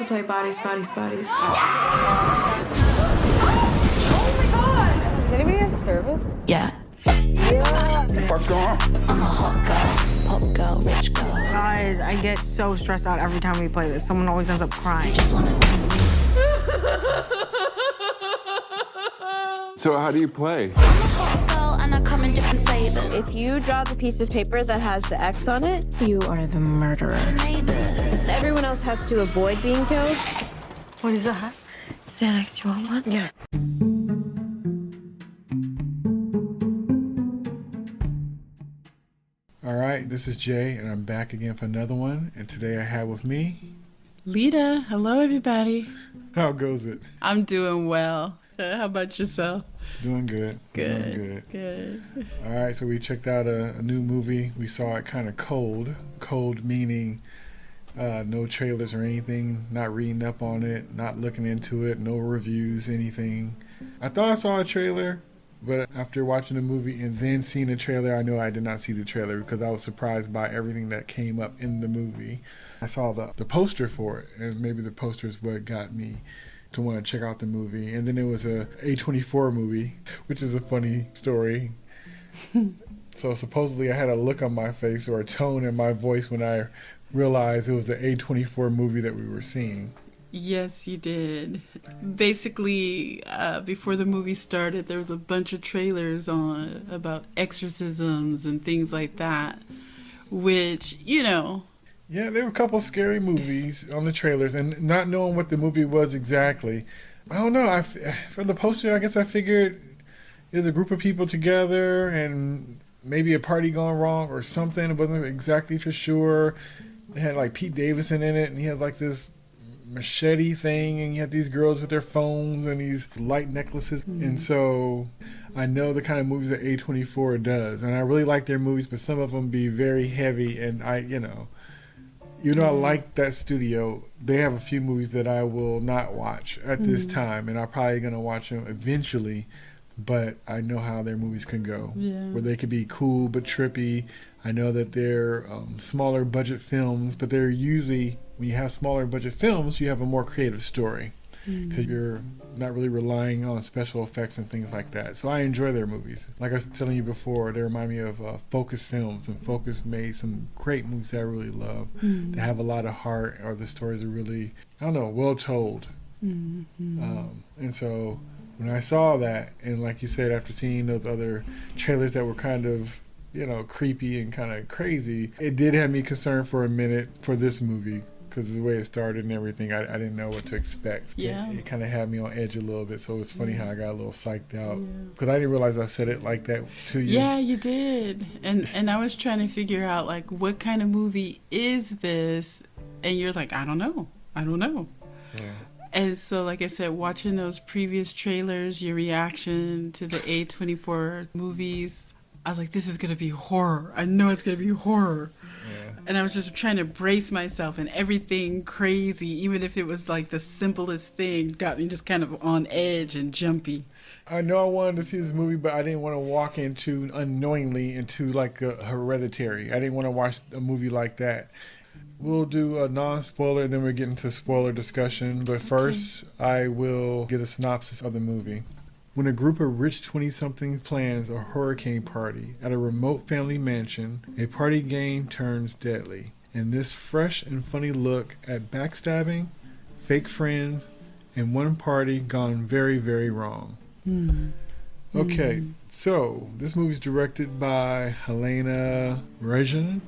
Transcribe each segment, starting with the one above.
to play bodies, bodies, bodies. Oh my god! Does anybody have service? Yeah. What's going on? I'm a hot girl, pop girl, rich girl. Guys, I get so stressed out every time we play this. Someone always ends up crying. Just wanna be me. So how do you play? I'm a hot girl and I come in different flavors. If you draw the piece of paper that has the X on it, You are the murderer. Neighbors. everyone else has to avoid being killed. What is that? Xanax, do you want one? Yeah. All right, this is Jay, and I'm back again for another one. And today I have with me, Leda, hello everybody. how goes it? I'm doing well. How about yourself? Doing good. Good. Doing Good. good. All right, so we checked out a new movie. We saw it kind of cold. Cold meaning no trailers or anything, not reading up on it, not looking into it, no reviews, anything. I thought I saw a trailer, but after watching the movie and then seeing the trailer, I know I did not see the trailer because I was surprised by everything that came up in the movie. I saw the poster for it, and maybe the poster is what got me to want to check out the movie. And then it was a A24 movie, which is a funny story. So supposedly I had a look on my face or a tone in my voice when I realized it was the A24 movie that we were seeing. Yes, you did. Basically, before the movie started, there was a bunch of trailers on about exorcisms and things like that, which, you know. Yeah, there were a couple scary movies on the trailers, and not knowing what the movie was exactly. I don't know. From the poster, I guess I figured there's a group of people together and maybe a party gone wrong or something. It wasn't exactly for sure. It had like Pete Davidson in it, and he had like this machete thing, and you had these girls with their phones and these light necklaces. And so I know the kind of movies that A24 does, and I really like their movies, but some of them be very heavy, and even though I like that studio, they have a few movies that I will not watch at this time, and I'm probably going to watch them eventually, but I know how their movies can go, where they could be cool but trippy. I know that they're smaller budget films, but they're usually, when you have smaller budget films, you have a more creative story because you're not really relying on special effects and things like that. So I enjoy their movies. Like I was telling you before, they remind me of Focus Films, and Focus made some great movies that I really love. They have a lot of heart, or the stories are really, well told. And so when I saw that, and like you said, after seeing those other trailers that were kind of creepy and kind of crazy, it did have me concerned for a minute for this movie because of the way it started and everything. I didn't know what to expect. It kind of had me on edge a little bit, so it's funny how I got a little psyched out because I didn't realize I said it like that to you. Yeah, you did. And I was trying to figure out, like, what kind of movie is this? And you're like, I don't know. Yeah. And so, like I said, watching those previous trailers, your reaction to the A24 movies, I was like, this is going to be horror. I know it's going to be horror. Yeah. And I was just trying to brace myself, and everything crazy, even if it was like the simplest thing, got me just kind of on edge and jumpy. I know I wanted to see this movie, but I didn't want to walk unknowingly into like a Hereditary. I didn't want to watch a movie like that. We'll do a non-spoiler, then we'll get into spoiler discussion. But first, I will get a synopsis of the movie. When a group of rich 20-somethings plans a hurricane party at a remote family mansion, a party game turns deadly. And this fresh and funny look at backstabbing, fake friends, and one party gone very, very wrong. Okay, so this movie's directed by Halina Reijn.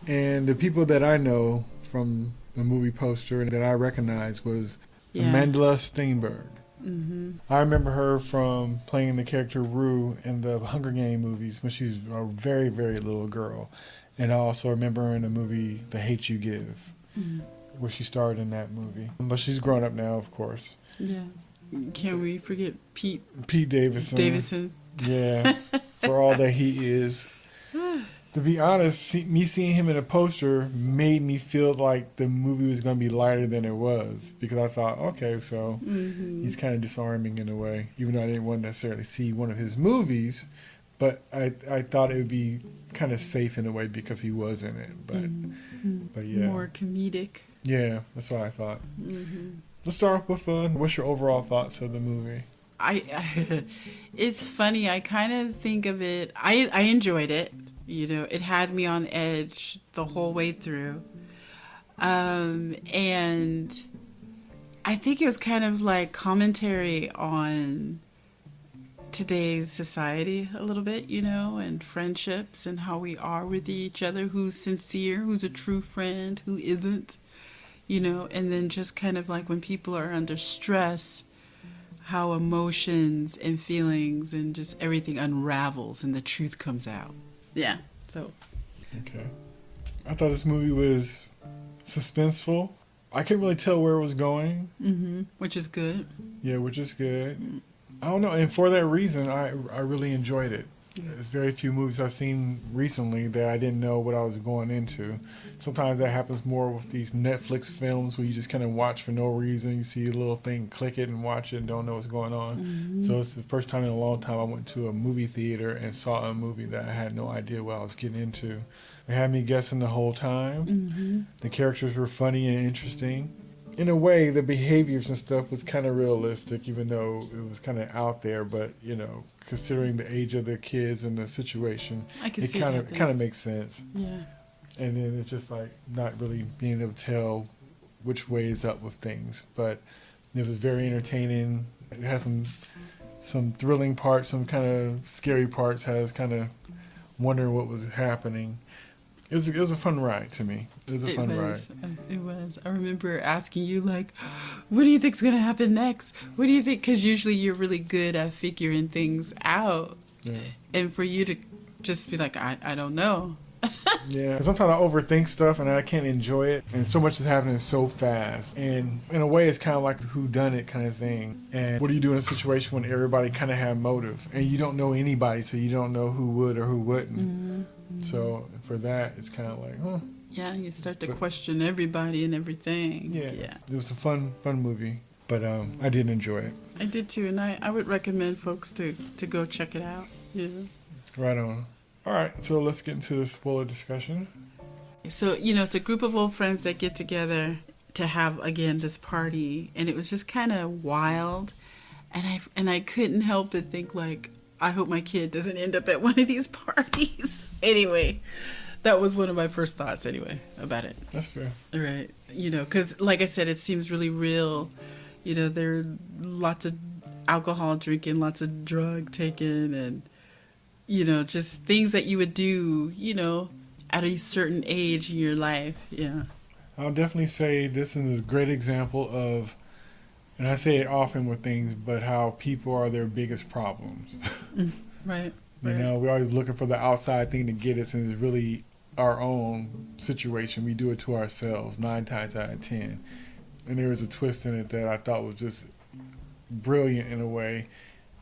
And the people that I know from the movie poster and that I recognize was Amandla Stenberg. I remember her from playing the character Rue in the Hunger Games movies when she was a very, very little girl. And I also remember her in the movie The Hate You Give, where she starred in that movie. But she's grown up now, of course. Yeah. Can't we forget Pete Davidson. Yeah, for all that he is. To be honest, me seeing him in a poster made me feel like the movie was going to be lighter than it was, because I thought, okay, so he's kind of disarming in a way, even though I didn't want to necessarily see one of his movies, but I thought it would be kind of safe in a way because he was in it. But yeah. More comedic. Yeah, that's what I thought. Let's start off with what's your overall thoughts of the movie? It's funny. I kind of think of it. I enjoyed it. You know, it had me on edge the whole way through. And I think it was kind of like commentary on today's society a little bit, you know, and friendships and how we are with each other, who's sincere, who's a true friend, who isn't, you know, and then just kind of like when people are under stress, how emotions and feelings and just everything unravels and the truth comes out. Yeah, so. Okay. I thought this movie was suspenseful. I couldn't really tell where it was going. Which is good. Yeah, which is good. I don't know, and for that reason, I really enjoyed it. There's very few movies I've seen recently that I didn't know what I was going into. Sometimes that happens more with these Netflix films where you just kind of watch for no reason. You see a little thing, click it and watch it and don't know what's going on. So it's the first time in a long time I went to a movie theater and saw a movie that I had no idea what I was getting into. It had me guessing the whole time. The characters were funny and interesting. In a way, the behaviors and stuff was kind of realistic, even though it was kind of out there. But, you know, considering the age of the kids and the situation, it kind of makes sense. Yeah. And then it's just like not really being able to tell which way is up with things. But it was very entertaining. It had some thrilling parts, some kind of scary parts. Has kind of wondering what was happening. It was a fun ride to me. It was a fun ride. It was. I remember asking you, like, what do you think's going to happen next? What do you think? Because usually you're really good at figuring things out. Yeah. And for you to just be like, I don't know. Yeah. Sometimes I overthink stuff and I can't enjoy it. And so much is happening so fast. And in a way, it's kind of like a whodunit kind of thing. And what do you do in a situation when everybody kind of have motive? And you don't know anybody, so you don't know who would or who wouldn't. So for that, it's kind of like, huh. Yeah, you start to question everybody and everything. Yeah. It was a fun movie, but I did enjoy it. I did too, and I would recommend folks to go check it out. Yeah. Right on. All right, so let's get into the spoiler discussion. So, you know, it's a group of old friends that get together to have, again, this party, and it was just kind of wild, and I couldn't help but think, like, I hope my kid doesn't end up at one of these parties. Anyway, that was one of my first thoughts, anyway, about it. That's fair. Right. You know, because, like I said, it seems really real. You know, there are lots of alcohol drinking, lots of drug taking, and, you know, just things that you would do, you know, at a certain age in your life. Yeah. I'll definitely say this is a great example of, and I say it often with things, but how people are their biggest problems. Right. You know, we're always looking for the outside thing to get us, and it's really our own situation. We do it to ourselves 9 times out of 10. And there was a twist in it that I thought was just brilliant in a way.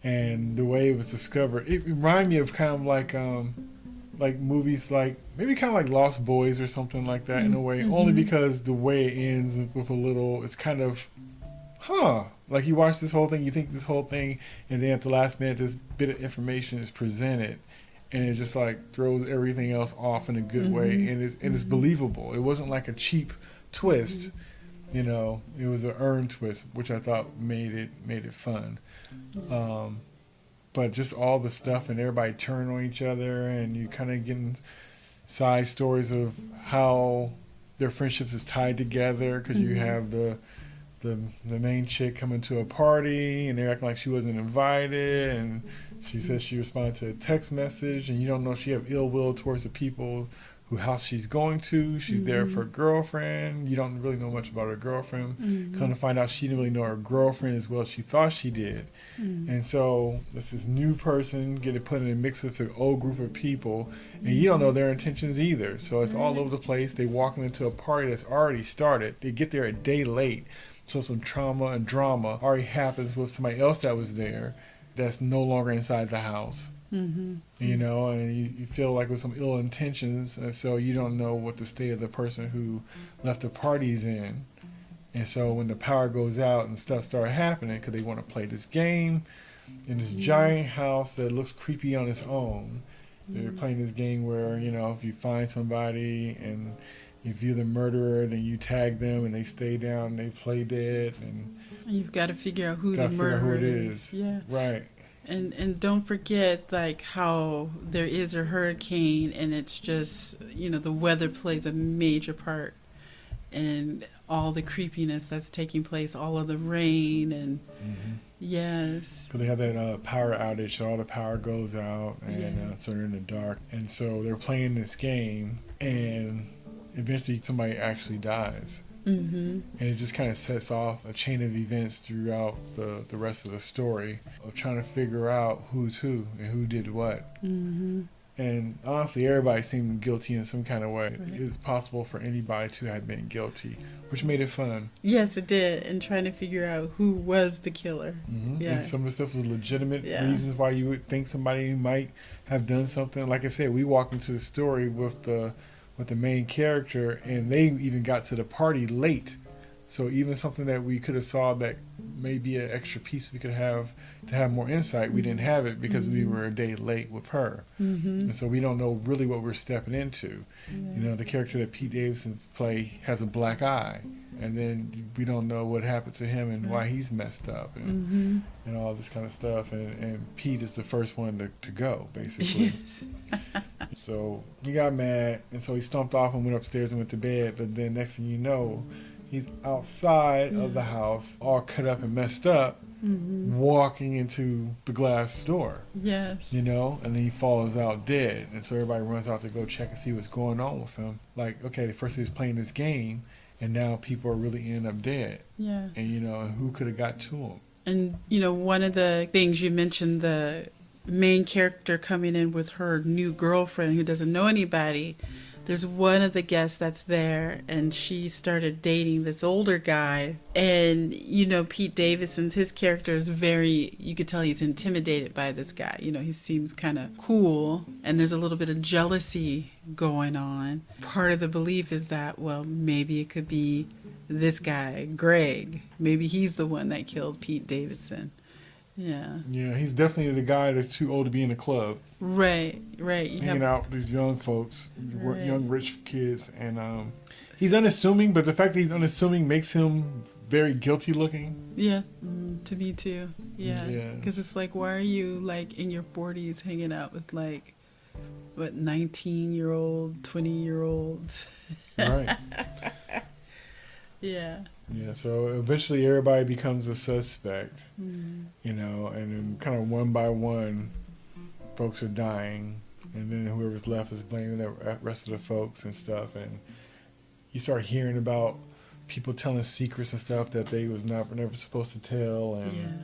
And the way it was discovered, it reminded me of kind of like movies like, maybe kind of like Lost Boys or something like that in a way, only because the way it ends with a little, it's kind of, like you watch this whole thing, you think this whole thing, and then at the last minute this bit of information is presented, and it just like throws everything else off in a good way, and it's believable. It wasn't like a cheap twist, you know. It was an earned twist, which I thought made it fun. But just all the stuff and everybody turning on each other, and you kind of getting side stories of how their friendships is tied together, because you have the main chick coming to a party and they're acting like she wasn't invited, and she says she responded to a text message, and you don't know if she have ill will towards the people who house she's going to. She's there for a girlfriend. You don't really know much about her girlfriend. Come to find out she didn't really know her girlfriend as well as she thought she did. And so it's this new person getting put in a mix with an old group of people, and you don't know their intentions either. So it's all over the place. They walking into a party that's already started. They get there a day late. So some trauma and drama already happens with somebody else that was there that's no longer inside the house. You know, and you feel like with some ill intentions, and so you don't know what the state of the person who left the party's in. And so when the power goes out and stuff starts happening, because they want to play this game in this giant house that looks creepy on its own. They're playing this game where, you know, if you find somebody and if you're the murderer, then you tag them and they stay down and they play dead. And You've got to figure out who the gotta figure out murderer who it is. Yeah. Right. And don't forget, like, how there is a hurricane and it's just, the weather plays a major part. And all the creepiness that's taking place, all of the rain and yes. Because they have that power outage, so all the power goes out and Yeah. so they're in the dark. And so they're playing this game and eventually somebody actually dies. Mm-hmm. And it just kind of sets off a chain of events throughout the rest of the story of trying to figure out who's who and who did what. Mm-hmm. And honestly, everybody seemed guilty in some kind of way. Right. It was possible for anybody to have been guilty, which made it fun. Yes, it did. And trying to figure out who was the killer. Yeah. And some of the stuff was legitimate Yeah. reasons why you would think somebody might have done something. Like I said, we walked into the story with the main character, and they even got to the party late. So even something that we could have saw that may be an extra piece we could have to have more insight, we didn't have it because we were a day late with her. Mm-hmm. And so we don't know really what we're stepping into. Yeah. The character that Pete Davidson play has a black eye, and then we don't know what happened to him and why he's messed up and all this kind of stuff. And Pete is the first one to go, basically. Yes. So he got mad, and so he stomped off and went upstairs and went to bed. But then next thing you know, he's outside of the house, all cut up and messed up, walking into the glass door. Yes. And then he falls out dead. And so everybody runs out to go check and see what's going on with him. Like, okay, first he was playing this game, and now people are really ending up dead. Yeah. And, who could have got to him? And, one of the things you mentioned, the main character coming in with her new girlfriend who doesn't know anybody. There's one of the guests that's there, and she started dating this older guy. And, Pete Davidson's, his character is you could tell he's intimidated by this guy. He seems kind of cool, and there's a little bit of jealousy going on. Part of the belief is that, well, maybe it could be this guy, Greg. Maybe he's the one that killed Pete Davidson. Yeah. Yeah, he's definitely the guy that's too old to be in the club. Right. Hanging out with these young folks, Right. young rich kids. And he's unassuming, but the fact that he's unassuming makes him very guilty looking. Yeah, to me too. Yeah. Yes. Because it's like, why are you, like, in your 40s hanging out with, like, 19-year-old, 20-year-olds? Right. Yeah. Yeah, so eventually everybody becomes a suspect, and then kind of one by one, folks are dying, and then whoever's left is blaming the rest of the folks and stuff, and you start hearing about people telling secrets and stuff that they was never supposed to tell, and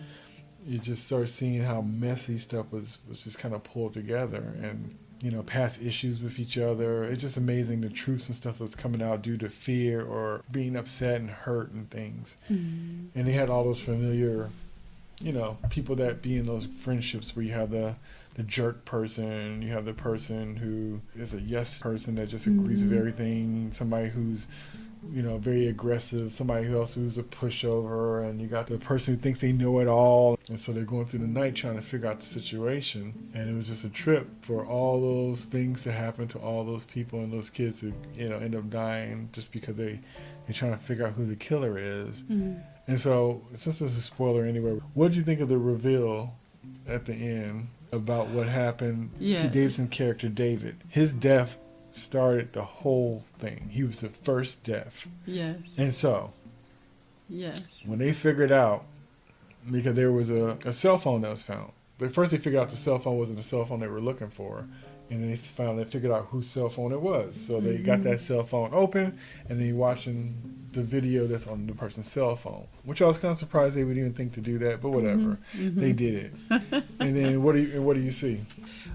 you just start seeing how messy stuff was just kind of pulled together, and past issues with each other. It's just amazing the truths and stuff that's coming out due to fear or being upset and hurt and things. And they had all those familiar, people that be in those friendships where you have the jerk person, you have the person who is a yes person that just agrees with everything, somebody who's very aggressive, somebody else who's a pushover, and you got the person who thinks they know it all, and so they're going through the night trying to figure out the situation. And it was just a trip for all those things to happen to all those people and those kids to end up dying just because they're trying to figure out who the killer is. And so, since this is a spoiler anyway, what did you think of the reveal at the end about what happened? Yeah. Pete Davidson's character David, his death started the whole thing. He was the first death. Yes. And so, Yes. when they figured out, because there was a cell phone that was found. But first they figured out the cell phone wasn't the cell phone they were looking for. And then they figured out whose cell phone it was. So they got that cell phone open, and then you're watching the video that's on the person's cell phone. Which I was kind of surprised they would even think to do that, but whatever. They did it. And then what do you see?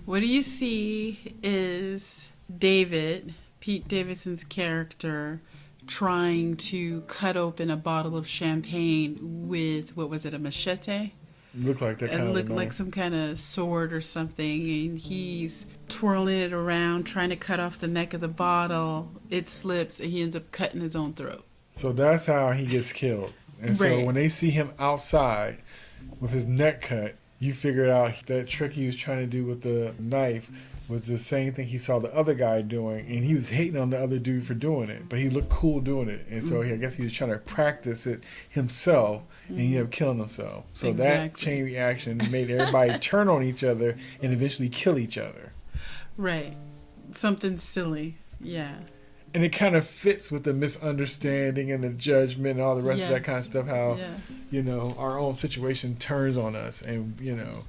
What do you see is David, Pete Davidson's character, trying to cut open a bottle of champagne with, what was it, a machete? It looked like that kind It of looked knife. like some kind of sword or something, and he's twirling it around, trying to cut off the neck of the bottle. It slips, and he ends up cutting his own throat. So that's how he gets killed. And so Right. when they see him outside with his neck cut, you figure out that trick he was trying to do with the knife was the same thing he saw the other guy doing, and he was hating on the other dude for doing it, but he looked cool doing it, and so I guess he was trying to practice it himself, and he ended up killing himself. So that chain reaction made everybody turn on each other and eventually kill each other. Right. Something silly. Yeah. And it kind of fits with the misunderstanding and the judgment and all the rest of that kind of stuff, how, you know, our own situation turns on us. And, you know,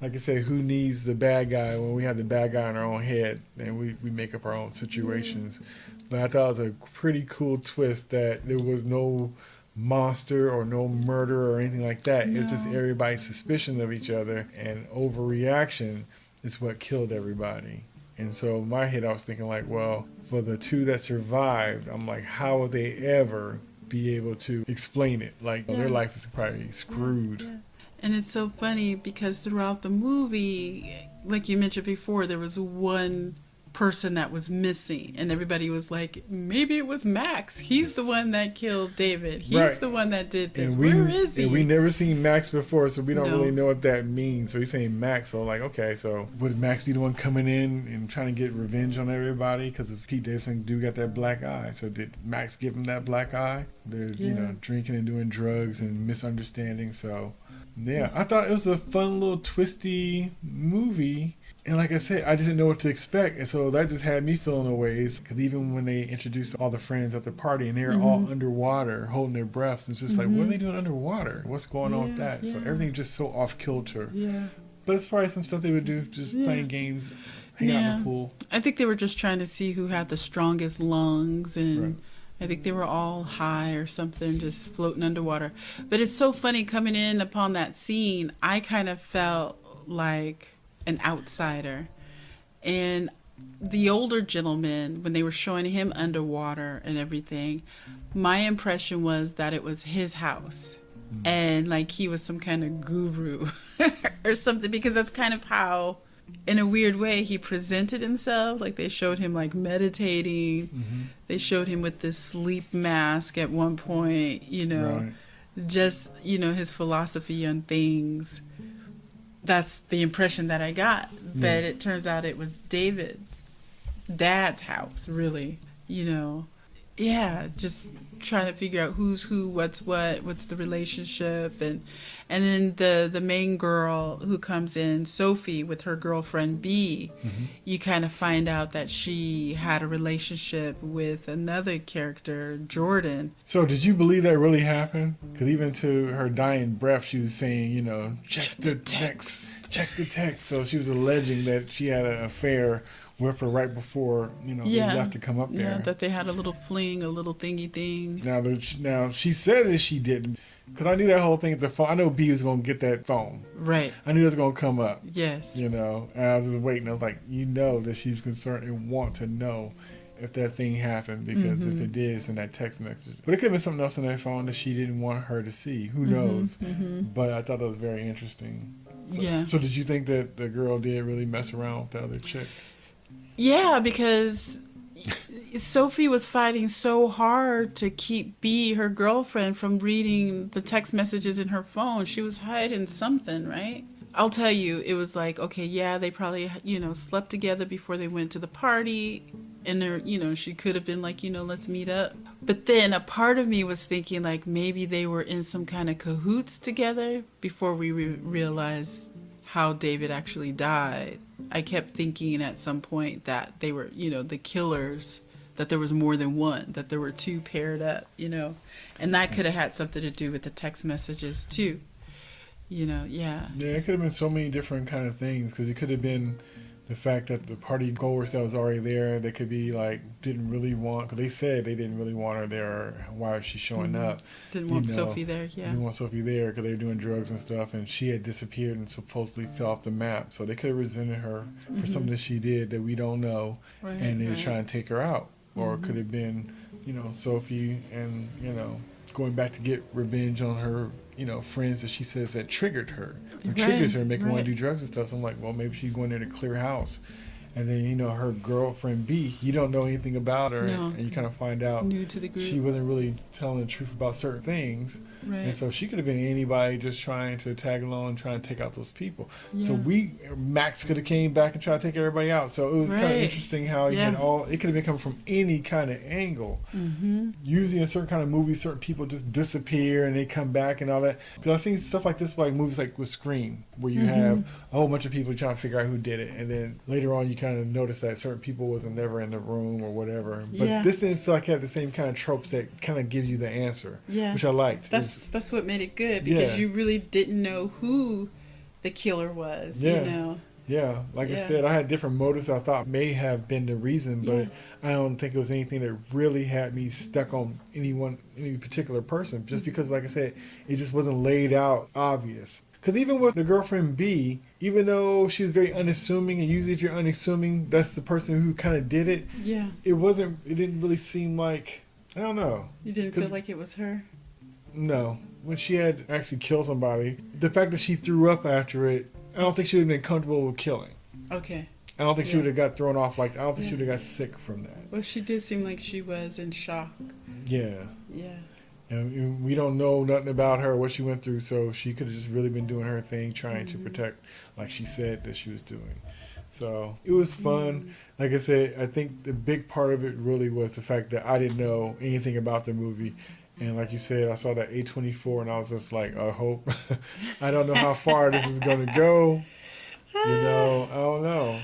like I said, who needs the bad guy when we have the bad guy in our own head and we make up our own situations. But I thought it was a pretty cool twist that there was no monster or no murder or anything like that. It's just everybody's suspicion of each other and overreaction is what killed everybody. And so in my head, I was thinking like, well, for the two that survived, I'm like, how would they ever be able to explain it? Like, their life is probably screwed. Yeah. And it's so funny because throughout the movie, like you mentioned before, there was one person that was missing, and everybody was like, maybe it was Max. He's the one that killed David. He's the one that did this. Where is he? And we never seen Max before, so we don't really know what that means. So he's saying Max, so like, okay, so would Max be the one coming in and trying to get revenge on everybody? Because if Pete Davidson do got that black eye, so did Max give him that black eye? They're, you know, drinking and doing drugs and misunderstanding. So yeah, I thought it was a fun little twisty movie. And like I said, I just didn't know what to expect. And so that just had me feeling a ways. Because even when they introduced all the friends at the party and they were all underwater, holding their breaths, it's just like, what are they doing underwater? What's going on with that? So everything's just so off kilter. Yeah. But it's probably some stuff they would do, just playing games, hang out in the pool. I think they were just trying to see who had the strongest lungs. And I think they were all high or something, just floating underwater. But it's so funny coming in upon that scene, I kind of felt like an outsider. And the older gentleman, when they were showing him underwater and everything, my impression was that it was his house and like he was some kind of guru or something, because that's kind of how, in a weird way, he presented himself. Like they showed him like meditating. They showed him with this sleep mask at one point, you know, just, you know, his philosophy on things. That's the impression that I got. But it turns out it was David's dad's house, really, you know. Yeah, just trying to figure out who's who, what's the relationship. And then the main girl who comes in, Sophie, with her girlfriend B, you kind of find out that she had a relationship with another character, Jordan. So did you believe that really happened? Because even to her dying breath, she was saying, you know, check the text. Check the text. So she was alleging that she had an affair with her right before, you know, they left to come up there. Yeah, that they had a little fling, a little thingy thing. Now she said that she didn't, because I knew that whole thing at the phone. I know B was going to get that phone. Right. I knew it was going to come up. Yes. You know, and I was just waiting. I was like, you know that she's concerned and want to know if that thing happened, because if it did, it's in that text message. But it could have been something else in that phone that she didn't want her to see. Who knows? But I thought that was very interesting. So, So did you think that the girl did really mess around with the other chick? Yeah, because Sophie was fighting so hard to keep B, her girlfriend, from reading the text messages in her phone. She was hiding something, right? I'll tell you, it was like, okay, yeah, they probably, you know, slept together before they went to the party. And, there, you know, she could have been like, you know, let's meet up. But then a part of me was thinking, like, maybe they were in some kind of cahoots together before we realized how David actually died. I kept thinking at some point that they were, you know, the killers, that there was more than one, that there were two paired up, you know. And that could have had something to do with the text messages, too. You know, Yeah, it could have been so many different kind of things, because it could have been the fact that the party goers that was already there, they could be like, didn't really want, because they said they didn't really want her there. Why is she showing up? Didn't want Sophie there, Didn't want Sophie there because they were doing drugs and stuff, and she had disappeared and supposedly fell off the map. So they could have resented her for something that she did that we don't know, and they were trying to take her out. Or it could have been, you know, Sophie and, you know, going back to get revenge on her, you know, friends that she says that triggered her. Or triggers her, making her want to do drugs and stuff. So I'm like, well, maybe she's going there to clear house. And then, you know, her girlfriend B, you don't know anything about her. No. And you kind of find out New to the group. she wasn't really telling the truth about certain things. Right. And so she could have been anybody just trying to tag along and trying to take out those people. So Yeah. Max could have came back and tried to take everybody out. So it was kind of Right. interesting how you had it could have been coming from any kind of angle. Mm-hmm. Usually in certain kind of movies, certain people just disappear and they come back and all that. Because I've seen stuff like this, like movies like with Scream, where you have a whole bunch of people trying to figure out who did it. And then later on, you kind of notice that certain people wasn't never in the room or whatever. But this didn't feel like it had the same kind of tropes that kind of give you the answer, which I liked. That's what made it good, because you really didn't know who the killer was, you know. Yeah, like I said, I had different motives I thought may have been the reason, but I don't think it was anything that really had me stuck on any particular person, just because, like I said, it just wasn't laid out obvious. Because even with the girlfriend B, even though she was very unassuming, and usually if you're unassuming, that's the person who kind of did it. Yeah. It didn't really seem like, I don't know. You didn't feel like it was her? No. When she had actually killed somebody, the fact that she threw up after it, I don't think she would have been comfortable with killing. Okay. I don't think she would have got thrown off I don't think she would have got sick from that. Well, she did seem like she was in shock. Yeah. Yeah. And we don't know nothing about her, what she went through, so she could have just really been doing her thing, trying to protect, like she said that she was doing. So it was fun. Like I said, I think the big part of it really was the fact that I didn't know anything about the movie. And like you said, I saw that A24 and I was just like, I hope. I don't know how far this is going to go. You know, I don't know.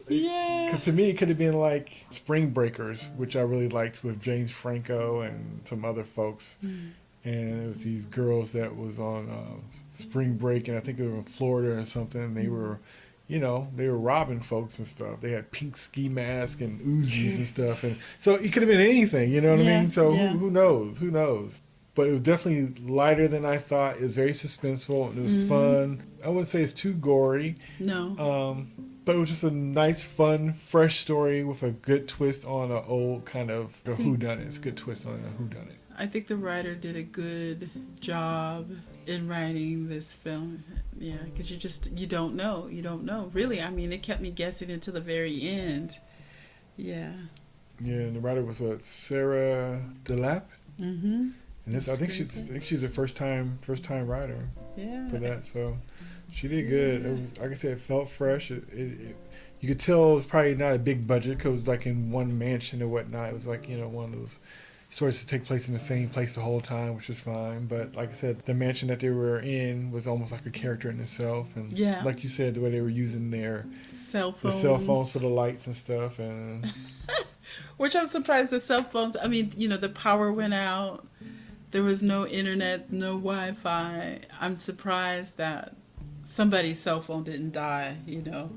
Because to me, it could have been like Spring Breakers, which I really liked with James Franco and some other folks. And it was these girls that was on spring break, and I think they were in Florida or something. And they were, you know, they were robbing folks and stuff. They had pink ski masks and Uzis and stuff. And so it could have been anything, you know what I mean? So who knows? Who knows? But it was definitely lighter than I thought. It was very suspenseful, and it was fun. I wouldn't say it's too gory. No. But it was just a nice, fun, fresh story with a good twist on an old kind of whodunit. It's a good twist on a whodunit. I think the writer did a good job in writing this film. Yeah, because you don't know. You don't know. Really, I mean, it kept me guessing until the very end. Yeah. Yeah, and the writer was Sarah DeLappe? Mm-hmm. And I think she's a first time writer for that. So she did good. It was, like I said, it felt fresh. You could tell it was probably not a big budget because it was like in one mansion or whatnot. It was like, you know, one of those stories to take place in the same place the whole time, which is fine. But like I said, the mansion that they were in was almost like a character in itself. And like you said, the way they were using their cell phones for the lights and stuff. And which I'm surprised the cell phones, I mean, you know, the power went out. There was no internet, no Wi-Fi. I'm surprised that somebody's cell phone didn't die, you know.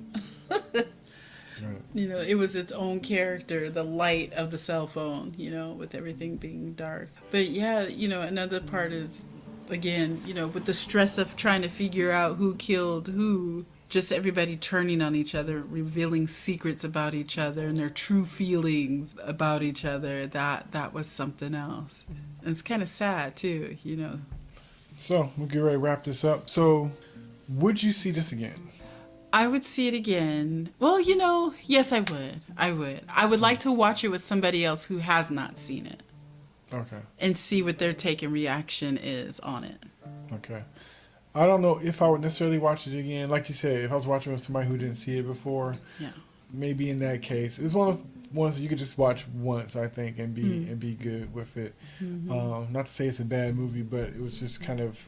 Right. You know, it was its own character, the light of the cell phone, you know, with everything being dark. But yeah, you know, another part is, again, you know, with the stress of trying to figure out who killed who, just everybody turning on each other, revealing secrets about each other and their true feelings about each other. That was something else. And it's kind of sad too, you know. So we'll get ready to wrap this up. So would you see this again? I would see it again. Well, you know, yes, I would. I would like to watch it with somebody else who has not seen it. Okay. And see what their take and reaction is on it. Okay. I don't know if I would necessarily watch it again. Like you said, if I was watching with somebody who didn't see it before, maybe in that case. It's one of those ones you could just watch once, I think, and be good with it. Mm-hmm. Not to say it's a bad movie, but it was just kind of,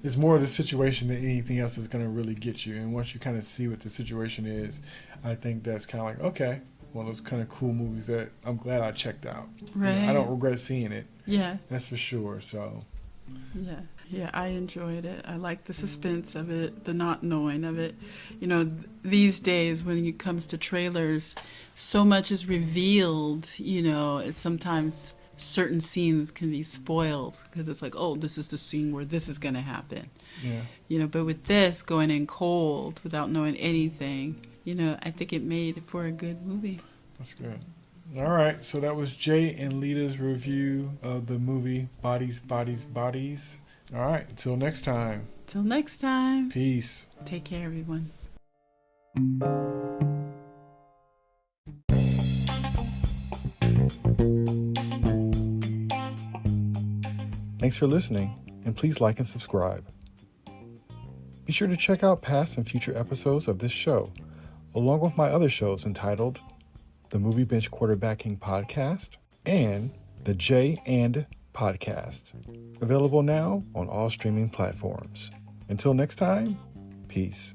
it's more of the situation than anything else that's going to really get you. And once you kind of see what the situation is, I think that's kind of like, okay, one of those kind of cool movies that I'm glad I checked out. Right. You know, I don't regret seeing it. Yeah. That's for sure. So. Yeah. Yeah, I enjoyed it. I like the suspense of it, the not knowing of it. You know, these days when it comes to trailers, so much is revealed, you know, it's sometimes certain scenes can be spoiled because it's like, oh, this is the scene where this is going to happen. Yeah. You know, but with this, going in cold without knowing anything, you know, I think it made for a good movie. That's good. All right, so that was Jay and Leda's review of the movie Bodies, Bodies, Bodies. All right, until next time. Till next time. Peace. Take care, everyone. Thanks for listening, and please like and subscribe. Be sure to check out past and future episodes of this show, along with my other shows entitled The Movie Bench Quarterbacking Podcast and The J and Podcast, available now on all streaming platforms. Until next time, peace.